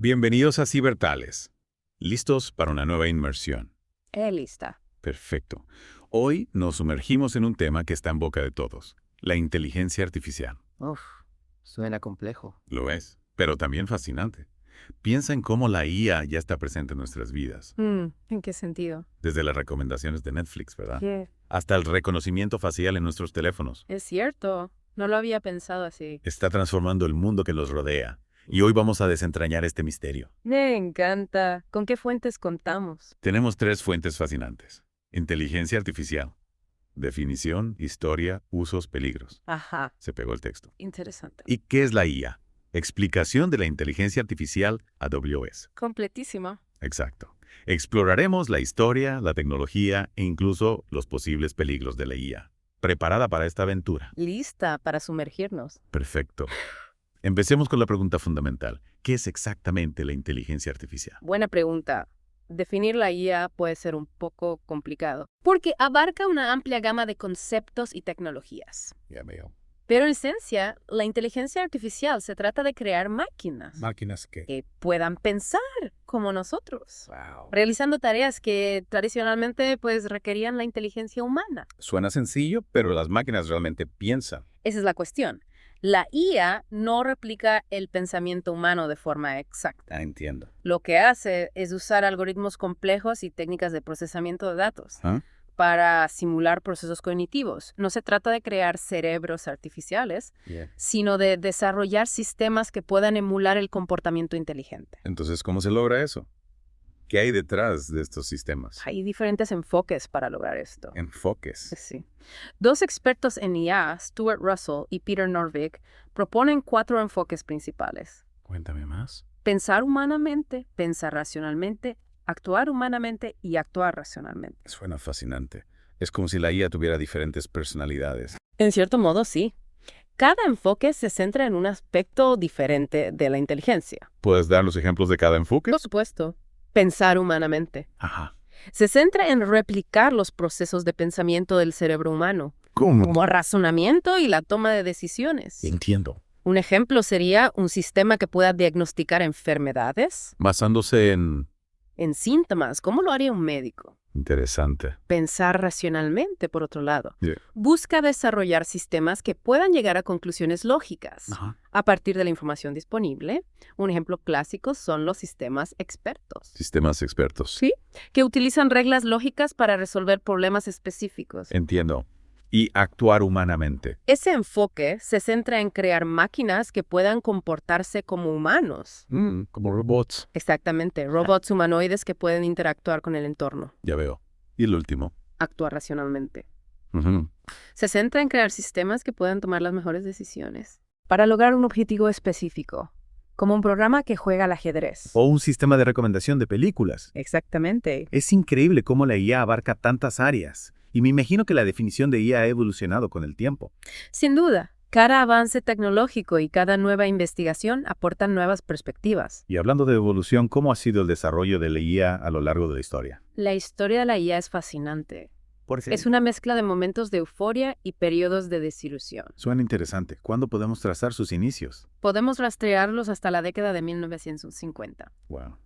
Bienvenidos a Cibertales. ¿Listos para una nueva inmersión? Lista. Perfecto. Hoy nos sumergimos en un tema que está en boca de todos, la inteligencia artificial. Uf, suena complejo. Lo es, pero también fascinante. Piensa en cómo la IA ya está presente en nuestras vidas, ¿En qué sentido? desde las recomendaciones de Netflix, ¿verdad? ¿Qué? Hasta el reconocimiento facial en nuestros teléfonos. Es cierto. No lo había pensado así. Está transformando el mundo que nos rodea. Y hoy vamos a desentrañar este misterio. Me encanta. ¿Con qué fuentes contamos? Tenemos 3 fuentes fascinantes. Inteligencia artificial. Definición, historia, usos, peligros. Ajá. Se pegó el texto. Interesante. ¿Y qué es la IA? Explicación de la inteligencia artificial AWS. Completísimo. Exacto. Exploraremos la historia, la tecnología e incluso los posibles peligros de la IA. ¿Preparada para esta aventura? Lista para sumergirnos. Perfecto. Empecemos con la pregunta fundamental. ¿Qué es exactamente la inteligencia artificial? Buena pregunta. Definir la IA puede ser un poco complicado, porque abarca una amplia gama de conceptos y tecnologías. Ya veo. Pero en esencia, la inteligencia artificial se trata de crear máquinas ¿Máquinas qué? que puedan pensar como nosotros, Wow. realizando tareas que tradicionalmente pues requerían la inteligencia humana. Suena sencillo, pero las máquinas realmente piensan. Esa es la cuestión. La IA no replica el pensamiento humano de forma exacta. Entiendo. Lo que hace es usar algoritmos complejos y técnicas de procesamiento de datos ¿Ah? para simular procesos cognitivos. No se trata de crear cerebros artificiales, sino de desarrollar sistemas que puedan emular el comportamiento inteligente. Entonces, ¿cómo se logra eso? ¿Qué hay detrás de estos sistemas? Hay diferentes enfoques para lograr esto. Enfoques. Sí. 2 expertos en IA, Stuart Russell y Peter Norvig, proponen 4 enfoques principales. Cuéntame más. Pensar humanamente, pensar racionalmente, actuar humanamente y actuar racionalmente. Suena fascinante. Es como si la IA tuviera diferentes personalidades. En cierto modo, sí. Cada enfoque se centra en un aspecto diferente de la inteligencia. ¿Puedes dar los ejemplos de cada enfoque? Por supuesto. Pensar humanamente. Ajá. Se centra en replicar los procesos de pensamiento del cerebro humano, ¿Cómo? como razonamiento y la toma de decisiones. Entiendo. Un ejemplo sería un sistema que pueda diagnosticar enfermedades Basándose en... en síntomas, como lo haría un médico. Interesante. Pensar racionalmente, por otro lado, Yeah. busca desarrollar sistemas que puedan llegar a conclusiones lógicas Ajá. a partir de la información disponible. Un ejemplo clásico son los sistemas expertos, Sistemas expertos. ¿sí? Que utilizan reglas lógicas para resolver problemas específicos. Entiendo. Y actuar humanamente. Ese enfoque se centra en crear máquinas que puedan comportarse como humanos. Como robots. Exactamente, robots humanoides que pueden interactuar con el entorno, Ya veo. Y el último. actuar racionalmente. Ujú. Se centra en crear sistemas que puedan tomar las mejores decisiones para lograr un objetivo específico, como un programa que juega al ajedrez. O un sistema de recomendación de películas. Exactamente. Es increíble cómo la IA abarca tantas áreas. Y me imagino que la definición de IA ha evolucionado con el tiempo. Sin duda, cada avance tecnológico y cada nueva investigación aportan nuevas perspectivas. Y hablando de evolución, ¿cómo ha sido el desarrollo de la IA a lo largo de la historia? La historia de la IA es fascinante. Por Es una mezcla de momentos de euforia y periodos de desilusión. Suena interesante. ¿Cuándo podemos trazar sus inicios? Podemos rastrearlos hasta la década de 1950. Wow.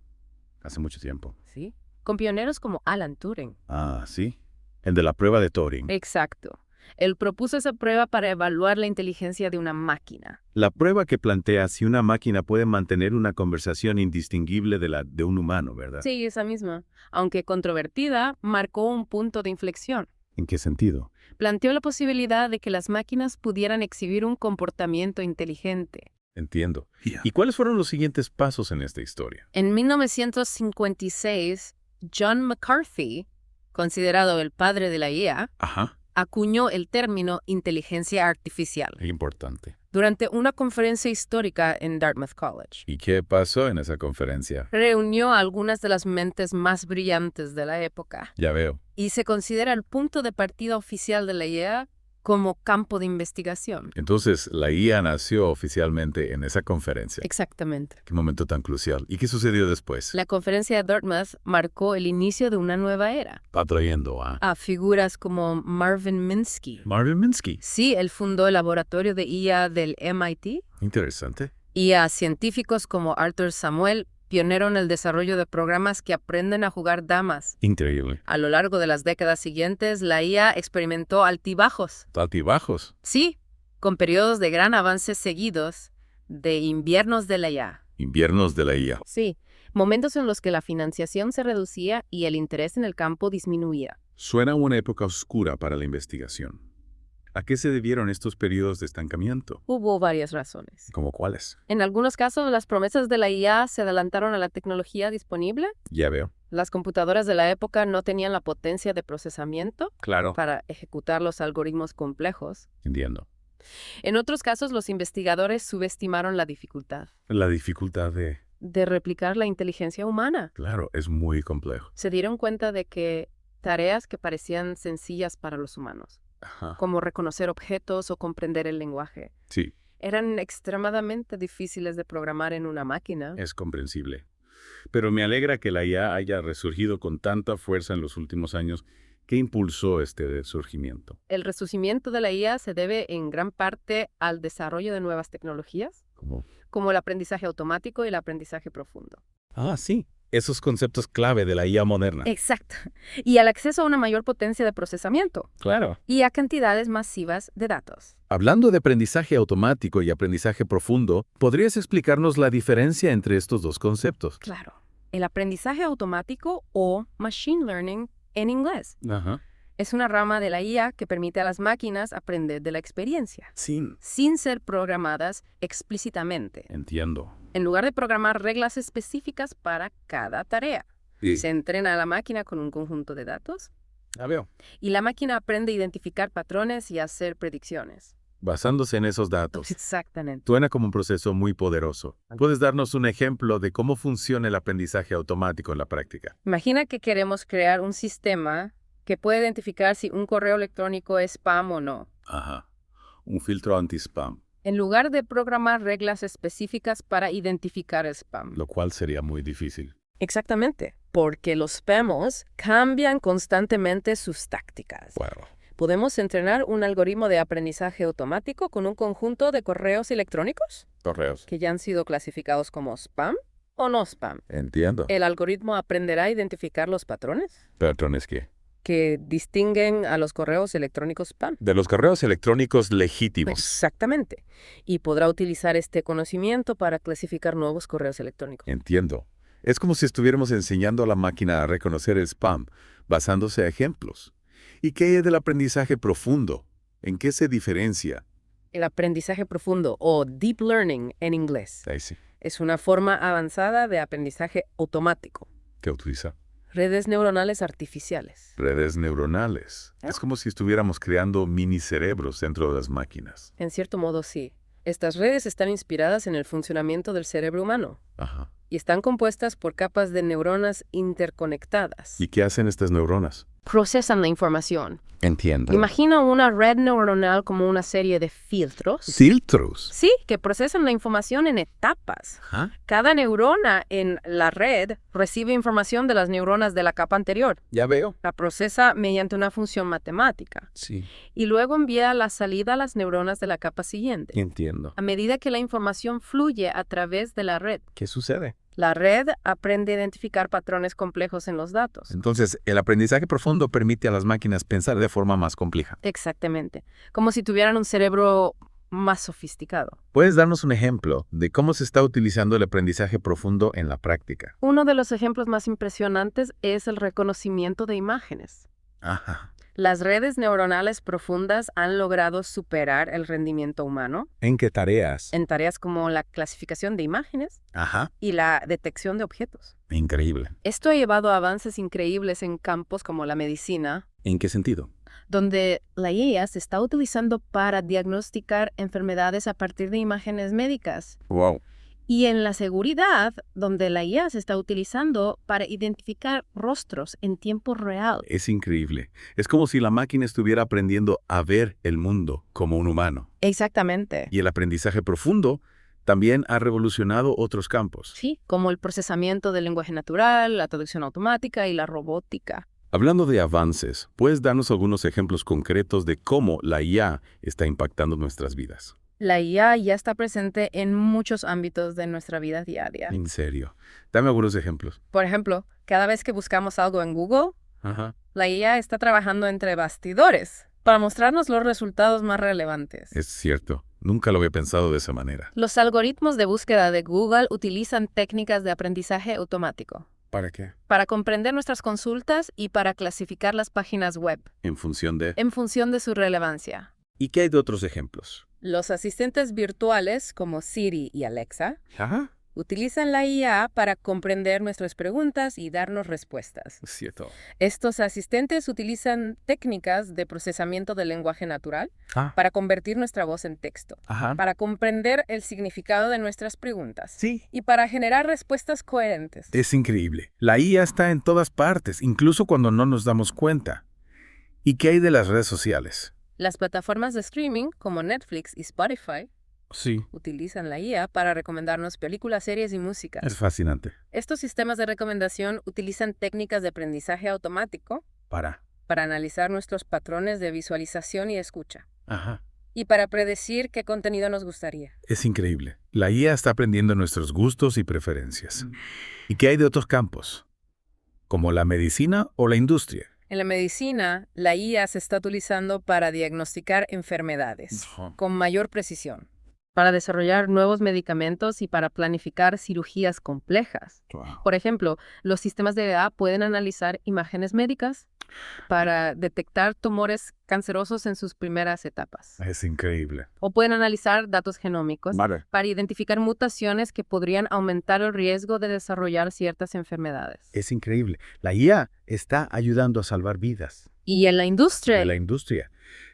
Hace mucho tiempo. ¿Sí? Con pioneros como Alan Turing. Ah, sí. El de la prueba de Turing. Exacto. Él propuso esa prueba para evaluar la inteligencia de una máquina. La prueba que plantea si una máquina puede mantener una conversación indistinguible de la de un humano, ¿verdad? Sí, esa misma. Aunque controvertida, marcó un punto de inflexión. ¿En qué sentido? Planteó la posibilidad de que las máquinas pudieran exhibir un comportamiento inteligente. Entiendo. ¿Y cuáles fueron los siguientes pasos en esta historia? En 1956, John McCarthy, considerado el padre de la IA, Ajá. acuñó el término inteligencia artificial Importante. durante una conferencia histórica en Dartmouth College. ¿Y qué pasó en esa conferencia? Reunió a algunas de las mentes más brillantes de la época Ya veo. y se considera el punto de partida oficial de la IA como campo de investigación. Entonces, la IA nació oficialmente en esa conferencia. Exactamente. Qué momento tan crucial. ¿Y qué sucedió después? La conferencia de Dartmouth marcó el inicio de una nueva era. Atrayendo a Figuras como Marvin Minsky. Marvin Minsky. Sí, él fundó el laboratorio de IA del MIT. Interesante. Y a científicos como Arthur Samuel pionero en el desarrollo de programas que aprenden a jugar damas. Increíble. A lo largo de las décadas siguientes, la IA experimentó altibajos. Altibajos. Sí, con periodos de gran avance seguidos de inviernos de la IA. Inviernos de la IA. Sí, momentos en los que la financiación se reducía y el interés en el campo disminuía. Suena una época oscura para la investigación. ¿A qué se debieron estos periodos de estancamiento? Hubo varias razones. ¿Cómo cuáles? En algunos casos, las promesas de la IA se adelantaron a la tecnología disponible. Ya veo. Las computadoras de la época no tenían la potencia de procesamiento Claro. para ejecutar los algoritmos complejos. Entiendo. En otros casos, los investigadores subestimaron la dificultad La dificultad de replicar la inteligencia humana. Claro, es muy complejo. Se dieron cuenta de que tareas que parecían sencillas para los humanos, Ajá. como reconocer objetos o comprender el lenguaje, Sí, eran extremadamente difíciles de programar en una máquina. es comprensible. Pero me alegra que la IA haya resurgido con tanta fuerza en los últimos años. ¿Qué impulsó este surgimiento? El resurgimiento de la IA se debe en gran parte al desarrollo de nuevas tecnologías, ¿Cómo? como el aprendizaje automático y el aprendizaje profundo. Ah, sí. Esos conceptos clave de la IA moderna. Exacto. Y al acceso a una mayor potencia de procesamiento Claro. y a cantidades masivas de datos. Hablando de aprendizaje automático y aprendizaje profundo, ¿podrías explicarnos la diferencia entre estos dos conceptos? Claro. El aprendizaje automático o machine learning en inglés Ajá. es una rama de la IA que permite a las máquinas aprender de la experiencia, sin ser programadas explícitamente. Entiendo. En lugar de programar reglas específicas para cada tarea, se entrena a la máquina con un conjunto de datos Ya veo. y la máquina aprende a identificar patrones y a hacer predicciones. Basándose en esos datos. Exactamente. Suena como un proceso muy poderoso. ¿Puedes darnos un ejemplo de cómo funciona el aprendizaje automático en la práctica? Imagina que queremos crear un sistema que puede identificar si un correo electrónico es spam o no. Ajá. Un filtro anti-spam, En lugar de programar reglas específicas para identificar el spam. lo cual sería muy difícil. Exactamente, porque los spamos cambian constantemente sus tácticas. Wow. ¿Podemos entrenar un algoritmo de aprendizaje automático con un conjunto de correos electrónicos Correos. que ya han sido clasificados como spam o no spam? Entiendo. ¿El algoritmo aprenderá a identificar los patrones ¿Patrones qué? que distinguen a los correos electrónicos spam? De los correos electrónicos legítimos. Exactamente. Y podrá utilizar este conocimiento para clasificar nuevos correos electrónicos. Entiendo. Es como si estuviéramos enseñando a la máquina a reconocer el spam, basándose en ejemplos. ¿Y qué hay del aprendizaje profundo? ¿En qué se diferencia? El aprendizaje profundo, o deep learning en inglés, Ahí sí. es una forma avanzada de aprendizaje automático. ¿Qué utiliza? Redes neuronales artificiales. Redes neuronales. Es como si estuviéramos creando mini cerebros dentro de las máquinas. En cierto modo, sí. Estas redes están inspiradas en el funcionamiento del cerebro humano Ajá. y están compuestas por capas de neuronas interconectadas. ¿Y qué hacen estas neuronas? Procesan la información. Entiendo. Imagina una red neuronal como una serie de filtros. Filtros. Sí, que procesan la información en etapas. Ajá. Cada neurona en la red recibe información de las neuronas de la capa anterior. Ya veo. La procesa mediante una función matemática Sí. y luego envía la salida a las neuronas de la capa siguiente. Entiendo. A medida que la información fluye a través de la red, ¿Qué sucede? la red aprende a identificar patrones complejos en los datos. Entonces, el aprendizaje profundo permite a las máquinas pensar de forma más compleja. Exactamente. Como si tuvieran un cerebro más sofisticado. ¿Puedes darnos un ejemplo de cómo se está utilizando el aprendizaje profundo en la práctica? Uno de los ejemplos más impresionantes es el reconocimiento de imágenes. Ajá. Las redes neuronales profundas han logrado superar el rendimiento humano ¿En qué tareas? en tareas como la clasificación de imágenes Ajá. y la detección de objetos. Increíble. Esto ha llevado a avances increíbles en campos como la medicina, ¿En qué sentido? donde la IA se está utilizando para diagnosticar enfermedades a partir de imágenes médicas. Wow. Y en la seguridad, donde la IA se está utilizando para identificar rostros en tiempo real. Es increíble. Es como si la máquina estuviera aprendiendo a ver el mundo como un humano. Exactamente. Y el aprendizaje profundo también ha revolucionado otros campos. Sí, como el procesamiento del lenguaje natural, la traducción automática y la robótica. Hablando de avances, ¿puedes darnos algunos ejemplos concretos de cómo la IA está impactando nuestras vidas? La IA ya está presente en muchos ámbitos de nuestra vida diaria. En serio. Dame algunos ejemplos. Por ejemplo, cada vez que buscamos algo en Google, Ajá. la IA está trabajando entre bastidores para mostrarnos los resultados más relevantes. Es cierto. Nunca lo había pensado de esa manera. Los algoritmos de búsqueda de Google utilizan técnicas de aprendizaje automático ¿Para qué? para comprender nuestras consultas y para clasificar las páginas web En función de... en función de su relevancia. ¿Y qué hay de otros ejemplos? Los asistentes virtuales como Siri y Alexa Ajá. utilizan la IA para comprender nuestras preguntas y darnos respuestas. Es cierto. Estos asistentes utilizan técnicas de procesamiento del lenguaje natural Ah. para convertir nuestra voz en texto, Ajá. para comprender el significado de nuestras preguntas Sí. y para generar respuestas coherentes. Es increíble. La IA está en todas partes, incluso cuando no nos damos cuenta. ¿Y qué hay de las redes sociales? Las plataformas de streaming como Netflix y Spotify Sí. utilizan la IA para recomendarnos películas, series y música. Es fascinante. Estos sistemas de recomendación utilizan técnicas de aprendizaje automático Para. analizar nuestros patrones de visualización y escucha, Ajá. y para predecir qué contenido nos gustaría. Es increíble. La IA está aprendiendo nuestros gustos y preferencias. ¿Y qué hay de otros campos? ¿Como la medicina o la industria? En la medicina, la IA se está utilizando para diagnosticar enfermedades Ajá. con mayor precisión, para desarrollar nuevos medicamentos y para planificar cirugías complejas. Wow. Por ejemplo, los sistemas de IA pueden analizar imágenes médicas para detectar tumores cancerosos en sus primeras etapas. Es increíble. O pueden analizar datos genómicos Vale. para identificar mutaciones que podrían aumentar el riesgo de desarrollar ciertas enfermedades. Es increíble. La IA está ayudando a salvar vidas. Y en la industria, De la industria.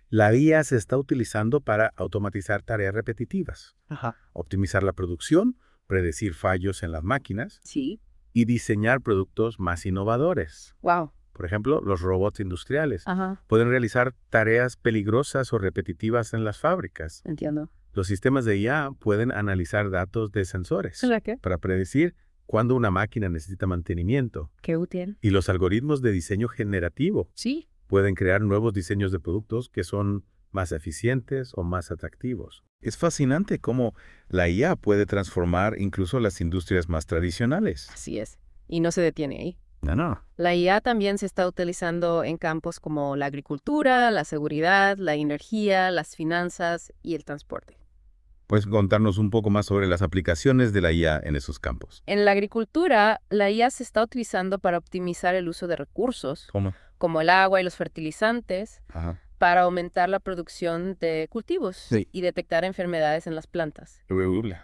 La IA se está utilizando para automatizar tareas repetitivas, Ajá. optimizar la producción, predecir fallos en las máquinas sí, y diseñar productos más innovadores. wow, Por ejemplo, los robots industriales ajá, pueden realizar tareas peligrosas o repetitivas en las fábricas. entiendo. Los sistemas de IA pueden analizar datos de sensores ¿Será que? para predecir cuándo una máquina necesita mantenimiento. Qué útil. Y los algoritmos de diseño generativo Sí, pueden crear nuevos diseños de productos que son más eficientes o más atractivos. Es fascinante cómo la IA puede transformar incluso las industrias más tradicionales. así es. Y no se detiene ahí. No. La IA también se está utilizando en campos como la agricultura, la seguridad, la energía, las finanzas y el transporte. ¿Puedes contarnos un poco más sobre las aplicaciones de la IA en esos campos? En la agricultura, la IA se está utilizando para optimizar el uso de recursos, ¿Cómo? como el agua y los fertilizantes, Ajá. para aumentar la producción de cultivos Sí. y detectar enfermedades en las plantas.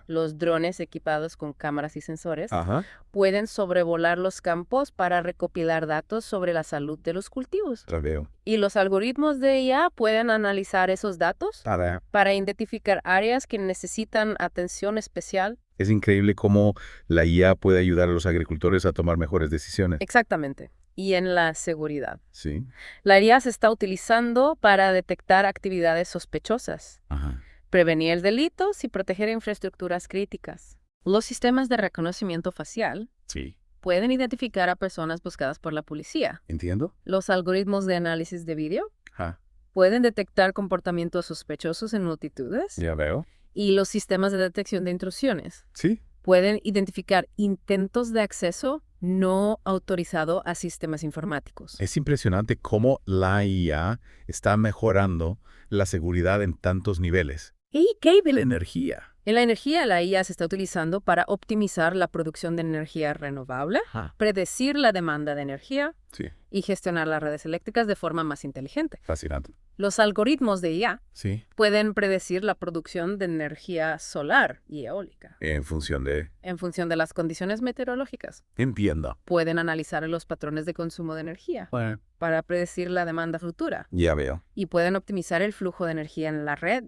Los drones equipados con cámaras y sensores Ajá. pueden sobrevolar los campos para recopilar datos sobre la salud de los cultivos. La veo. Y los algoritmos de IA pueden analizar esos datos para identificar áreas que necesitan atención especial. Es increíble cómo la IA puede ayudar a los agricultores a tomar mejores decisiones. Exactamente. Y en la seguridad. Sí. La IA se está utilizando para detectar actividades sospechosas, Ajá. prevenir delitos y proteger infraestructuras críticas. Los sistemas de reconocimiento facial Sí. pueden identificar a personas buscadas por la policía. ¿Entiendo? Los algoritmos de análisis de vídeo Ajá. pueden detectar comportamientos sospechosos en multitudes. Ya veo. Y los sistemas de detección de intrusiones Sí. pueden identificar intentos de acceso no autorizado a sistemas informáticos. Es impresionante cómo la IA está mejorando la seguridad en tantos niveles. ¿Y qué hay de La energía. En la energía, la IA se está utilizando para optimizar la producción de energía renovable, Ajá. predecir la demanda de energía Sí. y gestionar las redes eléctricas de forma más inteligente. Fascinante. Los algoritmos de IA Sí. pueden predecir la producción de energía solar y eólica En función de... en función de las condiciones meteorológicas. Entiendo. Pueden analizar los patrones de consumo de energía para predecir la demanda futura Ya veo. y pueden optimizar el flujo de energía en la red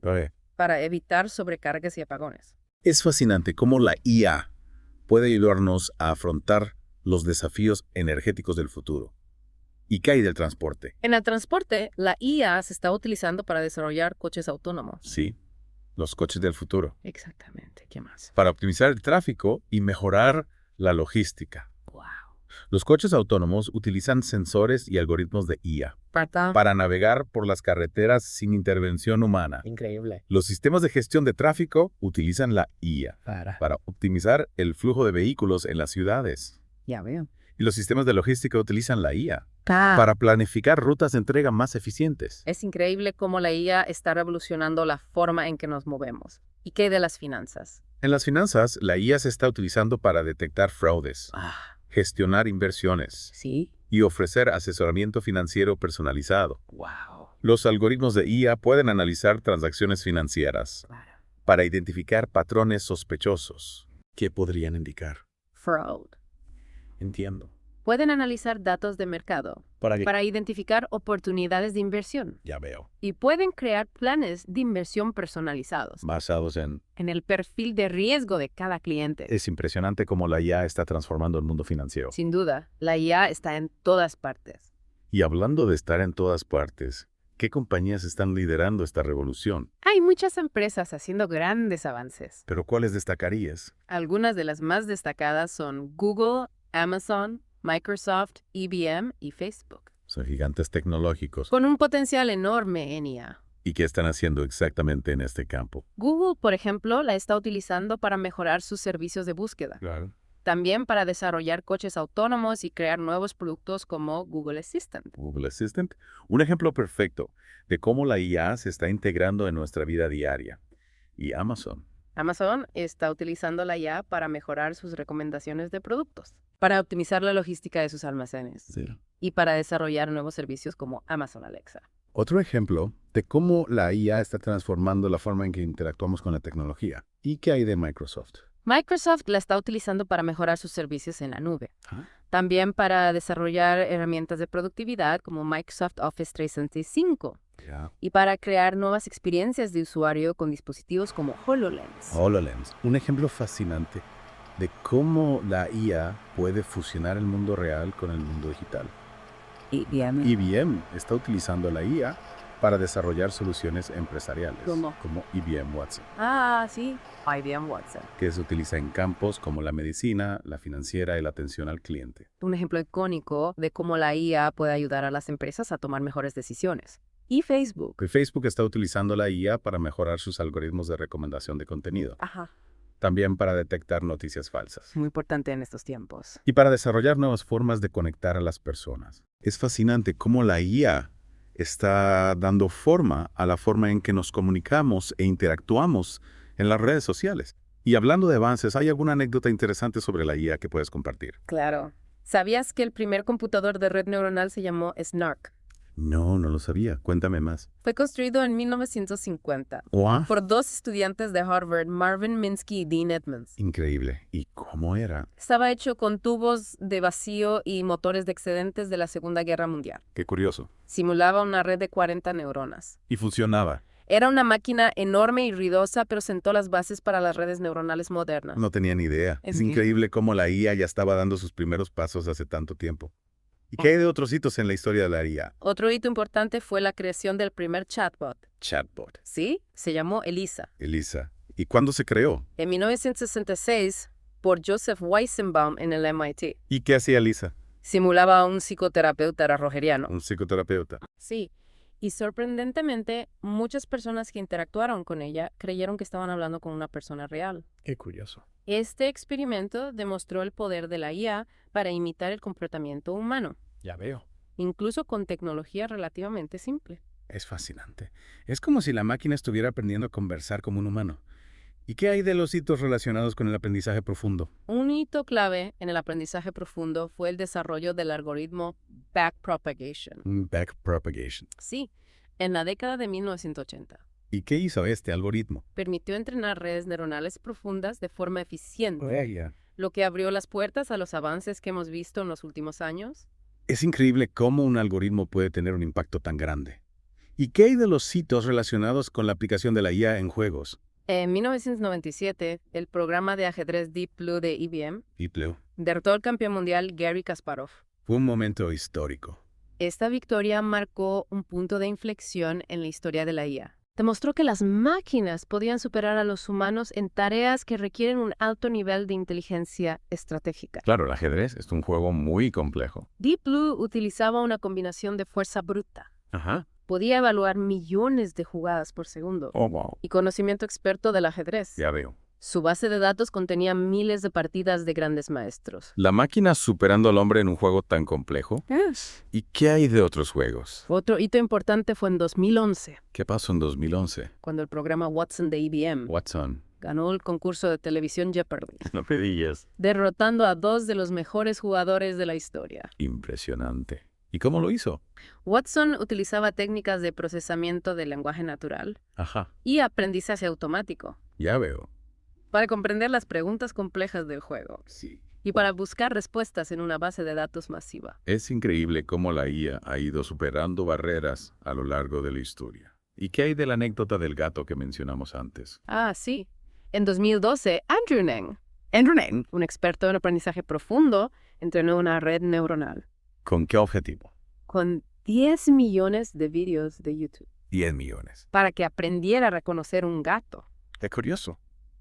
para evitar sobrecargas y apagones. Es fascinante cómo la IA puede ayudarnos a afrontar los desafíos energéticos del futuro. ¿Y qué hay del transporte? En el transporte, la IA se está utilizando para desarrollar coches autónomos. Sí, los coches del futuro. Exactamente. ¿Qué más? Para optimizar el tráfico y mejorar la logística. Wow. Los coches autónomos utilizan sensores y algoritmos de IA para navegar por las carreteras sin intervención humana. Increíble. Los sistemas de gestión de tráfico utilizan la IA para optimizar el flujo de vehículos en las ciudades. Ya veo. Y los sistemas de logística utilizan la IA para planificar rutas de entrega más eficientes. Es increíble cómo la IA está revolucionando la forma en que nos movemos. ¿Y qué de las finanzas? En las finanzas, la IA se está utilizando para detectar fraudes, Ah, gestionar inversiones sí. y ofrecer asesoramiento financiero personalizado. Wow. Los algoritmos de IA pueden analizar transacciones financieras Claro. para identificar patrones sospechosos que podrían indicar. Fraud. Entiendo. Pueden analizar datos de mercado ¿Para qué? para identificar oportunidades de inversión Ya veo. y pueden crear planes de inversión personalizados Basados en... en el perfil de riesgo de cada cliente. Es impresionante cómo la IA está transformando el mundo financiero. Sin duda, la IA está en todas partes. Y hablando de estar en todas partes, ¿qué compañías están liderando esta revolución? Hay muchas empresas haciendo grandes avances. ¿Pero cuáles destacarías? Algunas de las más destacadas son Google, Amazon, Microsoft, IBM y Facebook, Son gigantes tecnológicos. con un potencial enorme en IA. ¿Y qué están haciendo exactamente en este campo? Google, por ejemplo, la está utilizando para mejorar sus servicios de búsqueda. Claro. También para desarrollar coches autónomos y crear nuevos productos como Google Assistant. Google Assistant, un ejemplo perfecto de cómo la IA se está integrando en nuestra vida diaria. Y Amazon. Amazon está utilizando la IA para mejorar sus recomendaciones de productos, para optimizar la logística de sus almacenes y para desarrollar nuevos servicios como Amazon Alexa. Otro ejemplo de cómo la IA está transformando la forma en que interactuamos con la tecnología. ¿Y qué hay de Microsoft? Microsoft la está utilizando para mejorar sus servicios en la nube. Ah. También para desarrollar herramientas de productividad como Microsoft Office 365 y para crear nuevas experiencias de usuario con dispositivos como HoloLens. HoloLens, un ejemplo fascinante de cómo la IA puede fusionar el mundo real con el mundo digital. IBM está utilizando la IA para desarrollar soluciones empresariales, ¿Cómo? como IBM Watson, Ah, sí, IBM Watson. que se utiliza en campos como la medicina, la financiera y la atención al cliente. Un ejemplo icónico de cómo la IA puede ayudar a las empresas a tomar mejores decisiones. Y Facebook. Y Facebook está utilizando la IA para mejorar sus algoritmos de recomendación de contenido, Ajá, también para detectar noticias falsas muy importante en estos tiempos. y para desarrollar nuevas formas de conectar a las personas. Es fascinante cómo la IA está dando forma a la forma en que nos comunicamos e interactuamos en las redes sociales. Y hablando de avances, ¿hay alguna anécdota interesante sobre la IA que puedes compartir? Claro. ¿Sabías que el primer computador de red neuronal se llamó SNARK? No, no lo sabía. Cuéntame más. Fue construido en 1950 ¡Wow! por dos estudiantes de Harvard, Marvin Minsky y Dean Edmonds. Increíble. ¿Y cómo era? Estaba hecho con tubos de vacío y motores de excedentes de la Segunda Guerra Mundial. Qué curioso. Simulaba una red de 40 neuronas. Y funcionaba. Era una máquina enorme y ruidosa, pero sentó las bases para las redes neuronales modernas. No tenía ni idea. Es Sí. increíble cómo la IA ya estaba dando sus primeros pasos hace tanto tiempo. ¿Y qué hay de otros hitos en la historia de la IA? Otro hito importante fue la creación del primer chatbot. Chatbot. ¿Sí? Se llamó Elisa. Elisa. ¿Y cuándo se creó? En 1966, por Joseph Weizenbaum en el MIT. ¿Y qué hacía Elisa? Simulaba a un psicoterapeuta rogeriano. Un psicoterapeuta. Sí. Y sorprendentemente, muchas personas que interactuaron con ella creyeron que estaban hablando con una persona real. Qué curioso. Este experimento demostró el poder de la IA para imitar el comportamiento humano, Ya veo. incluso con tecnología relativamente simple. Es fascinante. Es como si la máquina estuviera aprendiendo a conversar como un humano. ¿Y qué hay de los hitos relacionados con el aprendizaje profundo? Un hito clave en el aprendizaje profundo fue el desarrollo del algoritmo backpropagation. Backpropagation. Sí, en la década de 1980. ¿Y qué hizo este algoritmo? Permitió entrenar redes neuronales profundas de forma eficiente, Ya. lo que abrió las puertas a los avances que hemos visto en los últimos años. Es increíble cómo un algoritmo puede tener un impacto tan grande. ¿Y qué hay de los hitos relacionados con la aplicación de la IA en juegos? En 1997, el programa de ajedrez Deep Blue de IBM Deep Blue. derrotó al campeón mundial Garry Kasparov. Fue un momento histórico. Esta victoria marcó un punto de inflexión en la historia de la IA. Demostró que las máquinas podían superar a los humanos en tareas que requieren un alto nivel de inteligencia estratégica. Claro, el ajedrez es un juego muy complejo. Deep Blue utilizaba una combinación de fuerza bruta. Ajá. Podía evaluar millones de jugadas por segundo Oh, wow. y conocimiento experto del ajedrez. Ya veo. Su base de datos contenía miles de partidas de grandes maestros. La máquina superando al hombre en un juego tan complejo. ¿Y qué hay de otros juegos? Otro hito importante fue en 2011, ¿Qué pasó en 2011? cuando el programa Watson de IBM Watson. ganó el concurso de televisión Jeopardy, No pedillas. derrotando a dos de los mejores jugadores de la historia. Impresionante. ¿Y cómo lo hizo? Watson utilizaba técnicas de procesamiento del lenguaje natural Ajá. y aprendizaje automático Ya veo. para comprender las preguntas complejas del juego Sí. y para buscar respuestas en una base de datos masiva. Es increíble cómo la IA ha ido superando barreras a lo largo de la historia. ¿Y qué hay de la anécdota del gato que mencionamos antes? Ah, sí. En 2012, Andrew Ng, un experto en aprendizaje profundo, entrenó una red neuronal ¿Con qué objetivo? con 10 millones de vídeos de YouTube 10 millones. para que aprendiera a reconocer un gato. Qué curioso.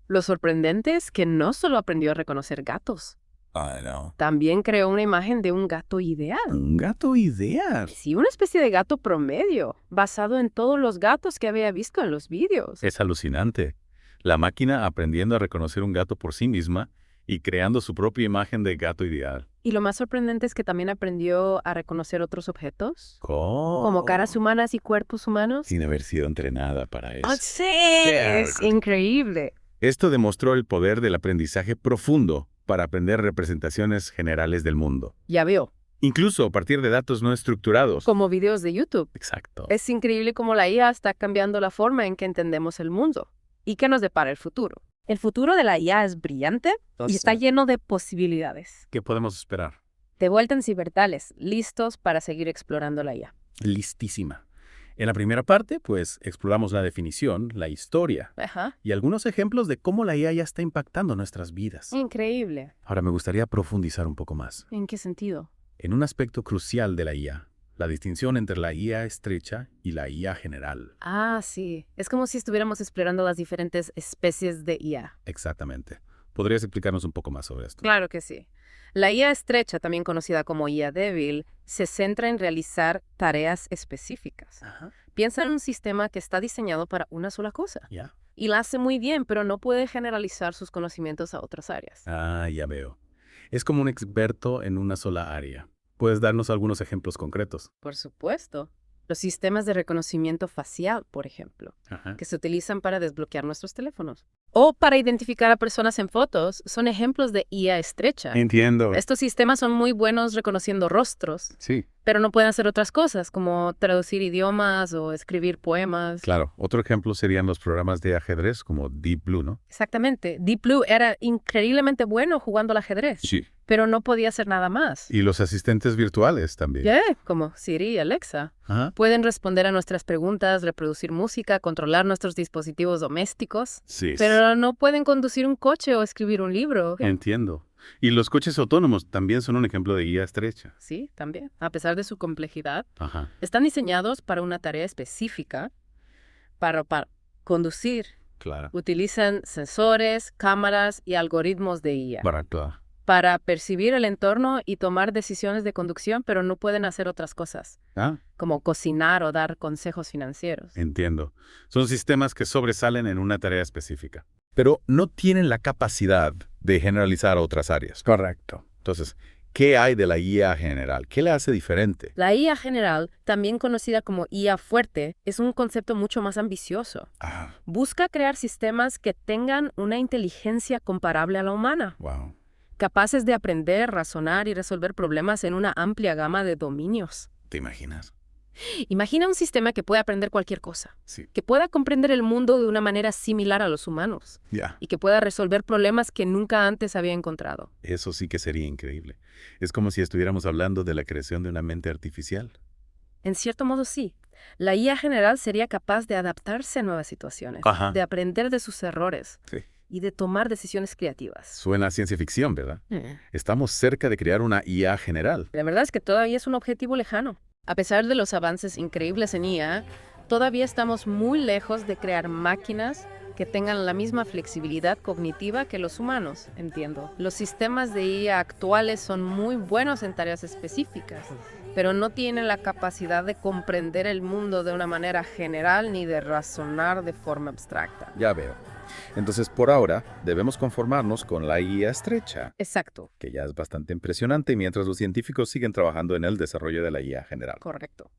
Lo sorprendente es que no solo aprendió a reconocer gatos, No. también creó una imagen de un gato ideal. Un gato ideal. Sí, una especie de gato promedio, basado en todos los gatos que había visto en los vídeos. Es alucinante. La máquina aprendiendo a reconocer un gato por sí misma y creando su propia imagen de gato ideal. Y lo más sorprendente es que también aprendió a reconocer otros objetos, ¿Cómo? como caras humanas y cuerpos humanos. Sin haber sido entrenada para eso. ¡Oh, sí! Es increíble. Esto demostró el poder del aprendizaje profundo para aprender representaciones generales del mundo. Ya veo, Incluso a partir de datos no estructurados. como videos de YouTube. Exacto. Es increíble cómo la IA está cambiando la forma en que entendemos el mundo y qué nos depara el futuro. El futuro de la IA es brillante y está lleno de posibilidades. ¿Qué podemos esperar? De vuelta en Cibertales, listos para seguir explorando la IA. Listísima. En la primera parte, pues, exploramos la definición, la historia Ajá. y algunos ejemplos de cómo la IA ya está impactando nuestras vidas. Increíble. Ahora me gustaría profundizar un poco más ¿En qué sentido? en un aspecto crucial de la IA, la distinción entre la IA estrecha y la IA general. Ah, sí. Es como si estuviéramos explorando las diferentes especies de IA. Exactamente. ¿Podrías explicarnos un poco más sobre esto? Claro que sí. La IA estrecha, también conocida como IA débil, se centra en realizar tareas específicas. Ajá. Piensa en un sistema que está diseñado para una sola cosa ¿Ya? y la hace muy bien, pero no puede generalizar sus conocimientos a otras áreas. Ah, ya veo. Es como un experto en una sola área. ¿Puedes darnos algunos ejemplos concretos? Por supuesto. Los sistemas de reconocimiento facial, por ejemplo, Ajá. que se utilizan para desbloquear nuestros teléfonos o para identificar a personas en fotos, son ejemplos de IA estrecha. Entiendo. Estos sistemas son muy buenos reconociendo rostros, Sí. pero no pueden hacer otras cosas, como traducir idiomas o escribir poemas. Claro. Otro ejemplo serían los programas de ajedrez como Deep Blue, ¿no? Exactamente. Deep Blue era increíblemente bueno jugando al ajedrez, Sí. pero no podía hacer nada más. Y los asistentes virtuales también. Ya, como Siri y Alexa. Ajá. Pueden responder a nuestras preguntas, reproducir música, controlar nuestros dispositivos domésticos, Sí. pero no pueden conducir un coche o escribir un libro. Entiendo. Y los coches autónomos también son un ejemplo de IA estrecha. Sí, también. A pesar de su complejidad, Ajá. están diseñados para una tarea específica, para conducir. Claro. Utilizan sensores, cámaras y algoritmos de IA Barato. para percibir el entorno y tomar decisiones de conducción, pero no pueden hacer otras cosas, Ah, como cocinar o dar consejos financieros. entiendo. Son sistemas que sobresalen en una tarea específica. Pero no tienen la capacidad De generalizar a otras áreas. correcto. Entonces, ¿qué hay de la IA general? ¿Qué le hace diferente? La IA general, también conocida como IA fuerte, es un concepto mucho más ambicioso. Ah, Busca crear sistemas que tengan una inteligencia comparable a la humana, wow. capaces de aprender, razonar y resolver problemas en una amplia gama de dominios. ¿Te imaginas? Imagina un sistema que pueda aprender cualquier cosa, Sí. que pueda comprender el mundo de una manera similar a los humanos Ya. y que pueda resolver problemas que nunca antes había encontrado. Eso sí que sería increíble. Es como si estuviéramos hablando de la creación de una mente artificial. En cierto modo, sí. La IA general sería capaz de adaptarse a nuevas situaciones, Ajá. de aprender de sus errores Sí. y de tomar decisiones creativas. Suena a ciencia ficción, ¿verdad? Estamos cerca de crear una IA general. La verdad es que todavía es un objetivo lejano. A pesar de los avances increíbles en IA, todavía estamos muy lejos de crear máquinas que tengan la misma flexibilidad cognitiva que los humanos, entiendo. Los sistemas de IA actuales son muy buenos en tareas específicas, pero no tienen la capacidad de comprender el mundo de una manera general ni de razonar de forma abstracta. Ya veo. Entonces, por ahora, debemos conformarnos con la IA estrecha, Exacto, que ya es bastante impresionante mientras los científicos siguen trabajando en el desarrollo de la IA general. correcto.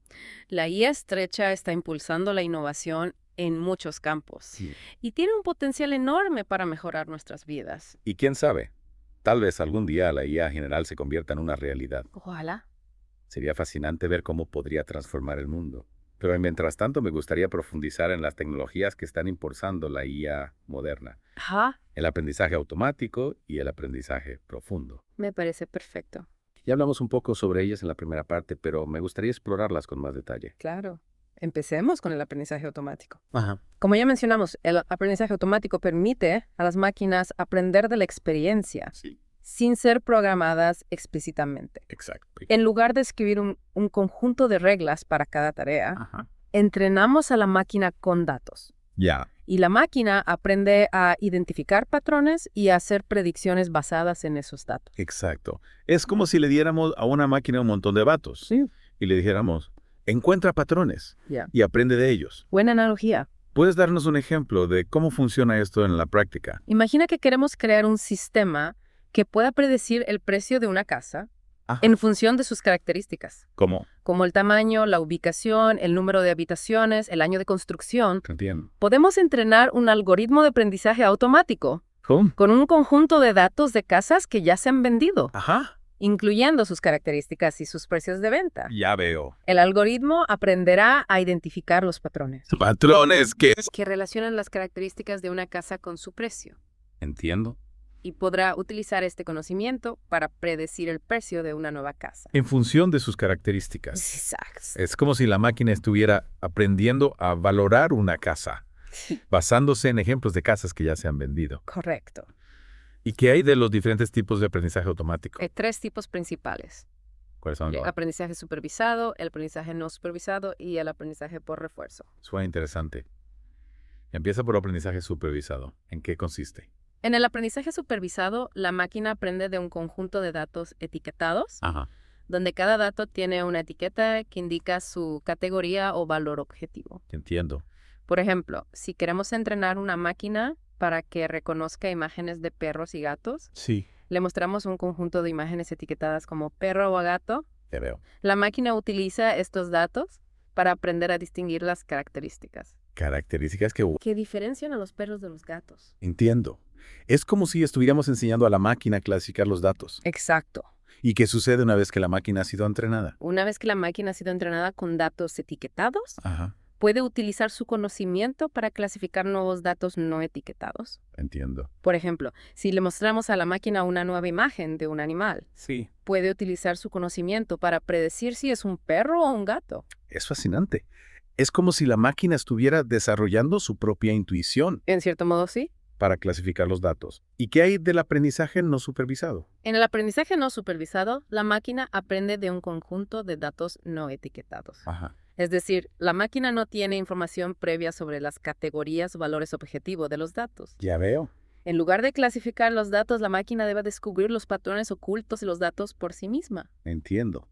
La IA estrecha está impulsando la innovación en muchos campos Sí. y tiene un potencial enorme para mejorar nuestras vidas. Y quién sabe, tal vez algún día la IA general se convierta en una realidad. Ojalá. Sería fascinante ver cómo podría transformar el mundo. Pero mientras tanto me gustaría profundizar en las tecnologías que están impulsando la IA moderna. Ajá, El aprendizaje automático y el aprendizaje profundo. me parece perfecto. Ya hablamos un poco sobre ellas en la primera parte, pero me gustaría explorarlas con más detalle. Claro. Empecemos con el aprendizaje automático. Ajá. Como ya mencionamos, el aprendizaje automático permite a las máquinas aprender de la experiencia Sí, sin ser programadas explícitamente. exacto. En lugar de escribir un conjunto de reglas para cada tarea, Ajá. entrenamos a la máquina con datos. Ya. Y la máquina aprende a identificar patrones y a hacer predicciones basadas en esos datos. Exacto. Es como si le diéramos a una máquina un montón de datos Sí. y le dijéramos, encuentra patrones Ya. y aprende de ellos. Buena analogía. ¿Puedes darnos un ejemplo de cómo funciona esto en la práctica? Imagina que queremos crear un sistema que pueda predecir el precio de una casa Ajá. en función de sus características, ¿Cómo? como el tamaño, la ubicación, el número de habitaciones, el año de construcción. Entiendo. Podemos entrenar un algoritmo de aprendizaje automático ¿Cómo? con un conjunto de datos de casas que ya se han vendido, Ajá. incluyendo sus características y sus precios de venta. Ya veo. El algoritmo aprenderá a identificar los patrones Patrones, ¿qué es? que relacionan las características de una casa con su precio, Entiendo. y podrá utilizar este conocimiento para predecir el precio de una nueva casa. En función de sus características. Exacto. Es como si la máquina estuviera aprendiendo a valorar una casa, basándose en ejemplos de casas que ya se han vendido. Correcto. ¿Y qué hay de los diferentes tipos de aprendizaje automático? Hay tres tipos principales: ¿Cuáles son? el aprendizaje supervisado, el aprendizaje no supervisado y el aprendizaje por refuerzo. Suena interesante. Empieza por aprendizaje supervisado. ¿En qué consiste? En el aprendizaje supervisado, la máquina aprende de un conjunto de datos etiquetados, Ajá. donde cada dato tiene una etiqueta que indica su categoría o valor objetivo. Entiendo. Por ejemplo, si queremos entrenar una máquina para que reconozca imágenes de perros y gatos, Sí. le mostramos un conjunto de imágenes etiquetadas como perro o gato. Te veo. La máquina utiliza estos datos para aprender a distinguir las características Características que diferencian a los perros de los gatos. Entiendo. Es como si estuviéramos enseñando a la máquina a clasificar los datos. Exacto. ¿Y qué sucede una vez que la máquina ha sido entrenada? Una vez que la máquina ha sido entrenada con datos etiquetados, Ajá. puede utilizar su conocimiento para clasificar nuevos datos no etiquetados. Entiendo. Por ejemplo, si le mostramos a la máquina una nueva imagen de un animal, Sí. puede utilizar su conocimiento para predecir si es un perro o un gato. Es fascinante. Es como si la máquina estuviera desarrollando su propia intuición En cierto modo, sí. para clasificar los datos. ¿Y qué hay del aprendizaje no supervisado? En el aprendizaje no supervisado, la máquina aprende de un conjunto de datos no etiquetados. Ajá. Es decir, la máquina no tiene información previa sobre las categorías o valores objetivo de los datos. Ya veo. En lugar de clasificar los datos, la máquina debe descubrir los patrones ocultos de los datos por sí misma. Entiendo.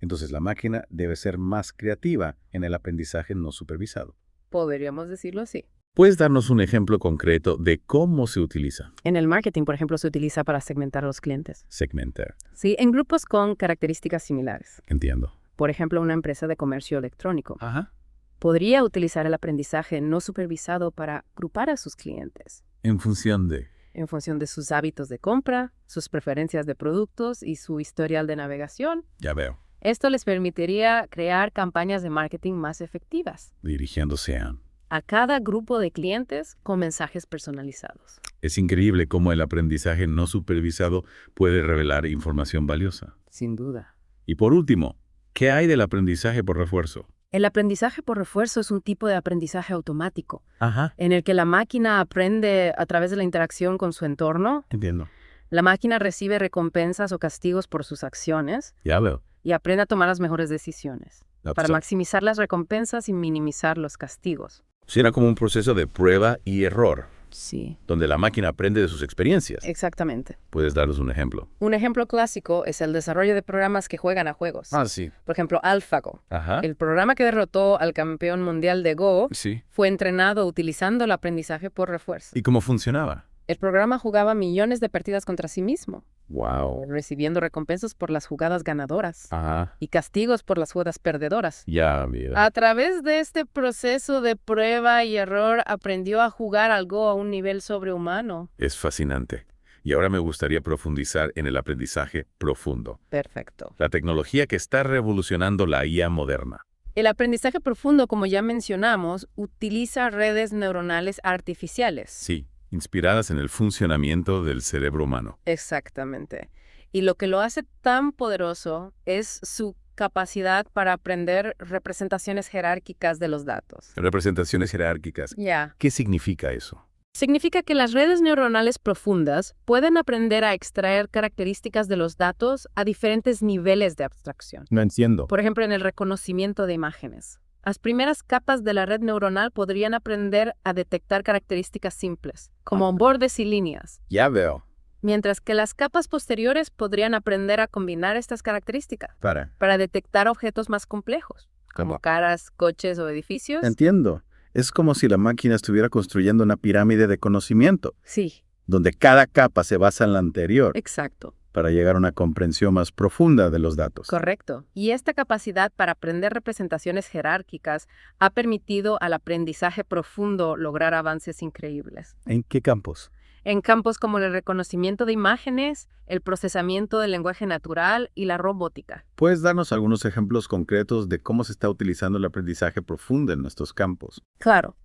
Entonces la máquina debe ser más creativa en el aprendizaje no supervisado. Podríamos decirlo así. ¿Puedes darnos un ejemplo concreto de cómo se utiliza? En el marketing, por ejemplo, se utiliza para segmentar a los clientes. Segmentar. Sí, en grupos con características similares. Entiendo. Por ejemplo, una empresa de comercio electrónico Ajá. podría utilizar el aprendizaje no supervisado para agrupar a sus clientes En función de... en función de sus hábitos de compra, sus preferencias de productos y su historial de navegación. Ya veo. Esto les permitiría crear campañas de marketing más efectivas Dirigiéndose a cada grupo de clientes con mensajes personalizados. Es increíble cómo el aprendizaje no supervisado puede revelar información valiosa. Sin duda. Y por último, ¿qué hay del aprendizaje por refuerzo? El aprendizaje por refuerzo es un tipo de aprendizaje automático, Ajá. en el que la máquina aprende a través de la interacción con su entorno. Entiendo. La máquina recibe recompensas o castigos por sus acciones Ya veo. y aprende a tomar las mejores decisiones. para maximizar las recompensas y minimizar los castigos. Suena como un proceso de prueba y error, Sí, donde la máquina aprende de sus experiencias. exactamente. ¿Puedes darnos un ejemplo? Un ejemplo clásico es el desarrollo de programas que juegan a juegos. Sí. Por ejemplo, AlphaGo. Ajá. El programa que derrotó al campeón mundial de Go Sí. fue entrenado utilizando el aprendizaje por refuerzo. ¿Y cómo funcionaba? El programa jugaba millones de partidas contra sí mismo, Wow. recibiendo recompensas por las jugadas ganadoras Ajá. y castigos por las jugadas perdedoras. Ya, mira. A través de este proceso de prueba y error, aprendió a jugar al Go a un nivel sobrehumano. Es fascinante. Y ahora me gustaría profundizar en el aprendizaje profundo, Perfecto. la tecnología que está revolucionando la IA moderna. El aprendizaje profundo, como ya mencionamos, utiliza redes neuronales artificiales. Sí, inspiradas en el funcionamiento del cerebro humano. Exactamente. Y lo que lo hace tan poderoso es su capacidad para aprender representaciones jerárquicas de los datos. Representaciones jerárquicas. Ya. ¿Qué significa eso? Significa que las redes neuronales profundas pueden aprender a extraer características de los datos a diferentes niveles de abstracción. No entiendo. Por ejemplo, en el reconocimiento de imágenes. Las primeras capas de la red neuronal podrían aprender a detectar características simples, como bordes y líneas, Ya veo. mientras que las capas posteriores podrían aprender a combinar estas características Para. detectar objetos más complejos, como caras, coches o edificios. Entiendo. Es como si la máquina estuviera construyendo una pirámide de conocimiento, Sí, donde cada capa se basa en la anterior exacto. para llegar a una comprensión más profunda de los datos. Correcto. Y esta capacidad para aprender representaciones jerárquicas ha permitido al aprendizaje profundo lograr avances increíbles. ¿En qué campos? En campos como el reconocimiento de imágenes, el procesamiento del lenguaje natural y la robótica. ¿Puedes darnos algunos ejemplos concretos de cómo se está utilizando el aprendizaje profundo en estos campos? Claro.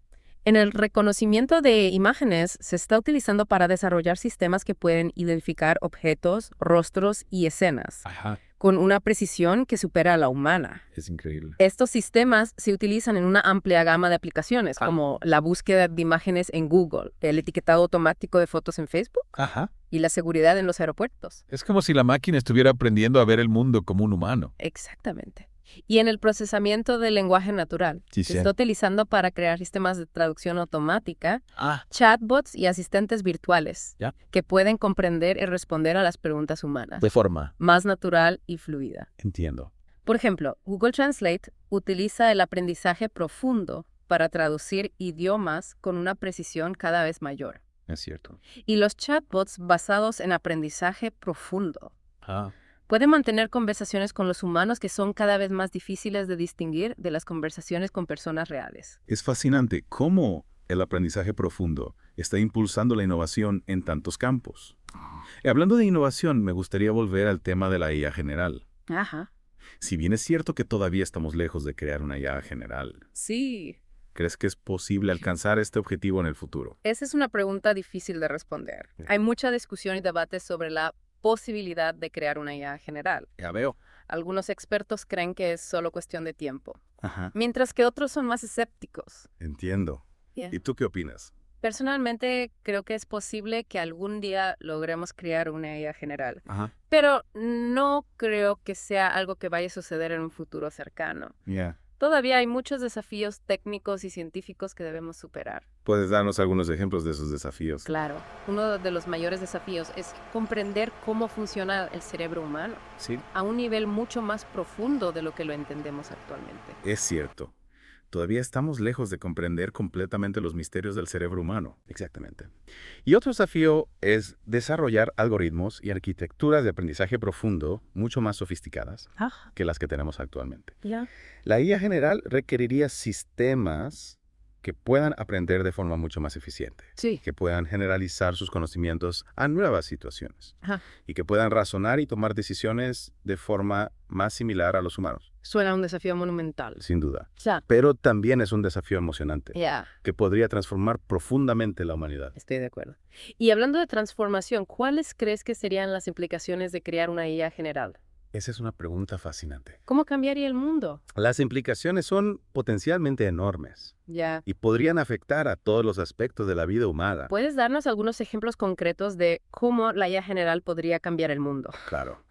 En el reconocimiento de imágenes se está utilizando para desarrollar sistemas que pueden identificar objetos, rostros y escenas, Ajá. con una precisión que supera a la humana. Es increíble. Estos sistemas se utilizan en una amplia gama de aplicaciones, como la búsqueda de imágenes en Google, el etiquetado automático de fotos en Facebook Ajá. y la seguridad en los aeropuertos. Es como si la máquina estuviera aprendiendo a ver el mundo como un humano. Exactamente. Y en el procesamiento del lenguaje natural, Sí, se está utilizando para crear sistemas de traducción automática, Ah. chatbots y asistentes virtuales, Ya. que pueden comprender y responder a las preguntas humanas, De forma. más natural y fluida. Entiendo. Por ejemplo, Google Translate utiliza el aprendizaje profundo para traducir idiomas con una precisión cada vez mayor. Es cierto. Y los chatbots basados en aprendizaje profundo Ah. pueden mantener conversaciones con los humanos que son cada vez más difíciles de distinguir de las conversaciones con personas reales. Es fascinante cómo el aprendizaje profundo está impulsando la innovación en tantos campos. Hablando de innovación, me gustaría volver al tema de la IA general. Ajá. Si bien es cierto que todavía estamos lejos de crear una IA general, Sí. ¿crees que es posible alcanzar este objetivo en el futuro? Esa es una pregunta difícil de responder. Hay mucha discusión y debate sobre la posibilidad de crear una IA general. Ya veo. Algunos expertos creen que es solo cuestión de tiempo, Ajá. mientras que otros son más escépticos. Entiendo. Yeah. ¿Y tú qué opinas? Personalmente, creo que es posible que algún día logremos crear una IA general, Ajá. pero no creo que sea algo que vaya a suceder en un futuro cercano. Ya. Todavía hay muchos desafíos técnicos y científicos que debemos superar. ¿Puedes darnos algunos ejemplos de esos desafíos? Claro, uno de los mayores desafíos es comprender cómo funciona el cerebro humano Sí. a un nivel mucho más profundo de lo que lo entendemos actualmente. Es cierto. Todavía estamos lejos de comprender completamente los misterios del cerebro humano. Exactamente. Y otro desafío es desarrollar algoritmos y arquitecturas de aprendizaje profundo mucho más sofisticadas que las que tenemos actualmente. Ya. La IA general requeriría sistemas que puedan aprender de forma mucho más eficiente, Sí. que puedan generalizar sus conocimientos a nuevas situaciones Ajá. y que puedan razonar y tomar decisiones de forma más similar a los humanos, Suena un desafío monumental. sin duda. Ya. Pero también es un desafío emocionante Ya. que podría transformar profundamente la humanidad. Estoy de acuerdo. Y hablando de transformación, ¿cuáles crees que serían las implicaciones de crear una IA general? Esa es una pregunta fascinante. ¿Cómo cambiaría el mundo? Las implicaciones son potencialmente enormes Ya. y podrían afectar a todos los aspectos de la vida humana. ¿Puedes darnos algunos ejemplos concretos de cómo la IA general podría cambiar el mundo? Claro.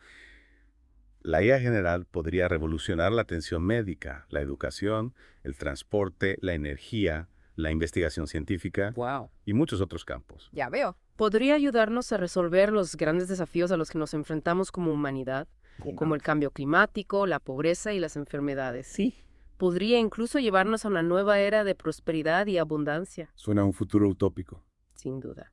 la IA general podría revolucionar la atención médica, la educación, el transporte, la energía, la investigación científica Wow. y muchos otros campos. Ya veo. Podría ayudarnos a resolver los grandes desafíos a los que nos enfrentamos como humanidad, como el cambio climático, la pobreza y las enfermedades. Sí. Podría incluso llevarnos a una nueva era de prosperidad y abundancia, Suena a un futuro utópico. sin duda.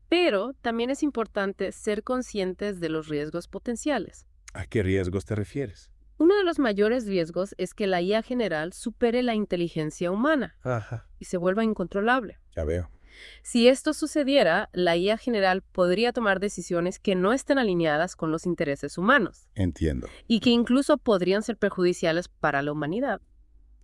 Pero también es importante ser conscientes de los riesgos potenciales. ¿A qué riesgos te refieres? Uno de los mayores riesgos es que la IA general supere la inteligencia humana Ajá. y se vuelva incontrolable. Ya veo. Si esto sucediera, la IA general podría tomar decisiones que no estén alineadas con los intereses humanos Entiendo. y que incluso podrían ser perjudiciales para la humanidad,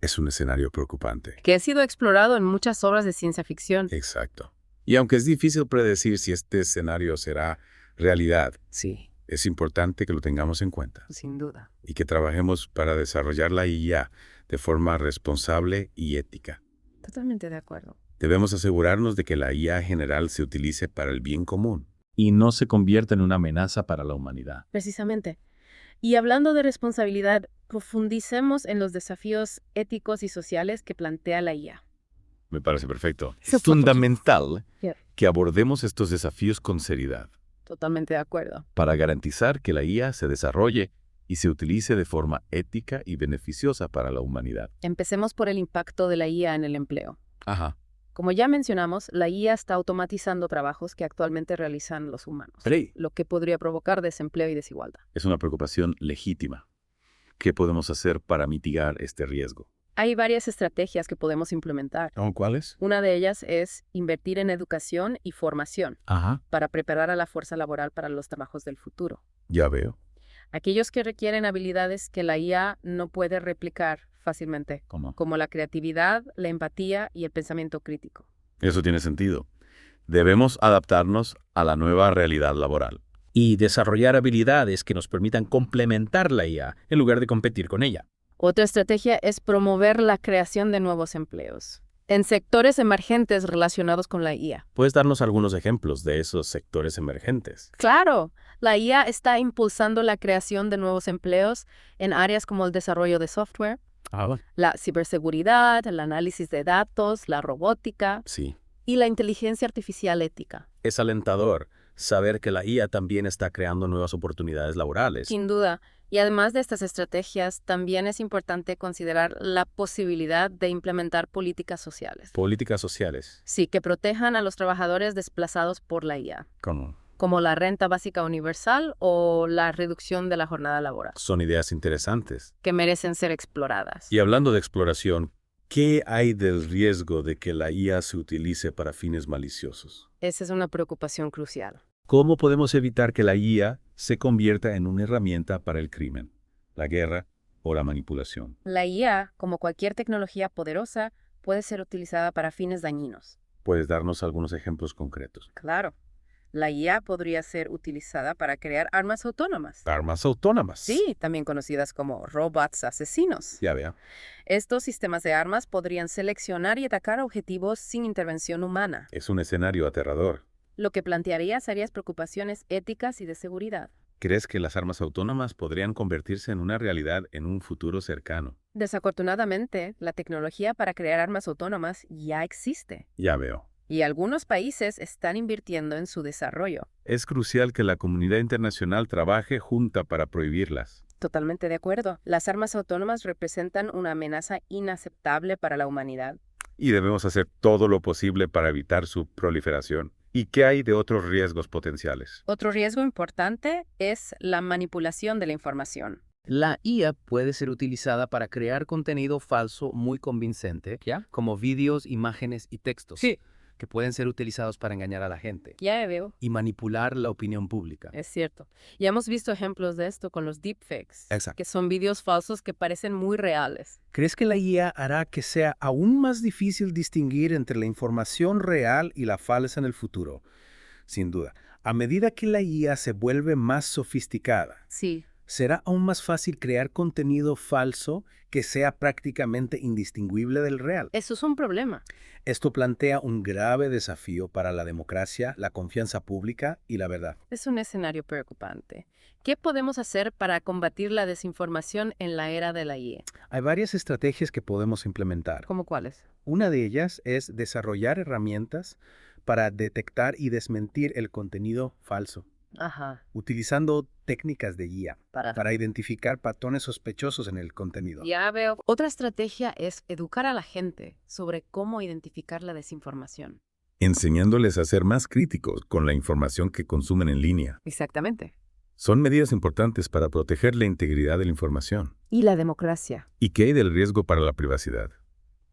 Es un escenario preocupante. que ha sido explorado en muchas obras de ciencia ficción. Exacto. Y aunque es difícil predecir si este escenario será realidad, Sí, es importante que lo tengamos en cuenta sin duda. y que trabajemos para desarrollar la IA de forma responsable y ética. Totalmente de acuerdo. Debemos asegurarnos de que la IA general se utilice para el bien común. Y no se convierta en una amenaza para la humanidad. Precisamente. Y hablando de responsabilidad, profundicemos en los desafíos éticos y sociales que plantea la IA. Me parece perfecto. Sí, Es fundamental Yeah. que abordemos estos desafíos con seriedad Totalmente de acuerdo. para garantizar que la IA se desarrolle y se utilice de forma ética y beneficiosa para la humanidad. Empecemos por el impacto de la IA en el empleo. Ajá. Como ya mencionamos, la IA está automatizando trabajos que actualmente realizan los humanos, Pero lo que podría provocar desempleo y desigualdad. es una preocupación legítima. ¿Qué podemos hacer para mitigar este riesgo? Hay varias estrategias que podemos implementar. ¿Cuáles? Una de ellas es invertir en educación y formación Ajá. para preparar a la fuerza laboral para los trabajos del futuro. Ya veo. Aquellos que requieren habilidades que la IA no puede replicar fácilmente, ¿Cómo? como la creatividad, la empatía y el pensamiento crítico. Eso tiene sentido. Debemos adaptarnos a la nueva realidad laboral. Y desarrollar habilidades que nos permitan complementar la IA en lugar de competir con ella. Otra estrategia es promover la creación de nuevos empleos en sectores emergentes relacionados con la IA. ¿Puedes darnos algunos ejemplos de esos sectores emergentes? Claro, la IA está impulsando la creación de nuevos empleos en áreas como el desarrollo de software, la ciberseguridad, el análisis de datos, la robótica Sí. y la inteligencia artificial ética. Es alentador saber que la IA también está creando nuevas oportunidades laborales. Sin duda. Y además de estas estrategias, también es importante considerar la posibilidad de implementar políticas sociales. Políticas sociales. Sí, que protejan a los trabajadores desplazados por la IA, ¿Cómo? como la renta básica universal o la reducción de la jornada laboral, Son ideas interesantes. que merecen ser exploradas. Y hablando de exploración, ¿Qué hay del riesgo de que la IA se utilice para fines maliciosos? Esa es una preocupación crucial. ¿Cómo podemos evitar que la IA se convierta en una herramienta para el crimen, la guerra o la manipulación? La IA, como cualquier tecnología poderosa, puede ser utilizada para fines dañinos. ¿Puedes darnos algunos ejemplos concretos? Claro. La IA podría ser utilizada para crear armas autónomas. Armas autónomas. Sí, también conocidas como robots asesinos. Ya veo. Estos sistemas de armas podrían seleccionar y atacar objetivos sin intervención humana, Es un escenario aterrador. lo que plantearía serias preocupaciones éticas y de seguridad. ¿Crees que las armas autónomas podrían convertirse en una realidad en un futuro cercano? Desafortunadamente, la tecnología para crear armas autónomas ya existe, Ya veo. y algunos países están invirtiendo en su desarrollo. Es crucial que la comunidad internacional trabaje junta para prohibirlas. Totalmente de acuerdo. Las armas autónomas representan una amenaza inaceptable para la humanidad. Y debemos hacer todo lo posible para evitar su proliferación. ¿Y qué hay de otros riesgos potenciales? Otro riesgo importante es la manipulación de la información. La IA puede ser utilizada para crear contenido falso muy convincente, como vídeos, imágenes y textos, que pueden ser utilizados para engañar a la gente Ya veo. y manipular la opinión pública. Es cierto. Ya hemos visto ejemplos de esto con los deepfakes, Exacto. que son vídeos falsos que parecen muy reales. ¿Crees que la IA hará que sea aún más difícil distinguir entre la información real y la falsa en el futuro? Sin duda. A medida que la IA se vuelve más sofisticada, Sí, será aún más fácil crear contenido falso que sea prácticamente indistinguible del real. Eso es un problema. Esto plantea un grave desafío para la democracia, la confianza pública y la verdad. Es un escenario preocupante. ¿Qué podemos hacer para combatir la desinformación en la era de la IA? Hay varias estrategias que podemos implementar. ¿Cómo cuáles? Una de ellas es desarrollar herramientas para detectar y desmentir el contenido falso, Ajá. utilizando técnicas de IA Para para identificar patrones sospechosos en el contenido. Ya veo. Otra estrategia es educar a la gente sobre cómo identificar la desinformación. Enseñándoles a ser más críticos con la información que consumen en línea. Exactamente. Son medidas importantes para proteger la integridad de la información. Y la democracia. ¿Y qué hay del riesgo para la privacidad?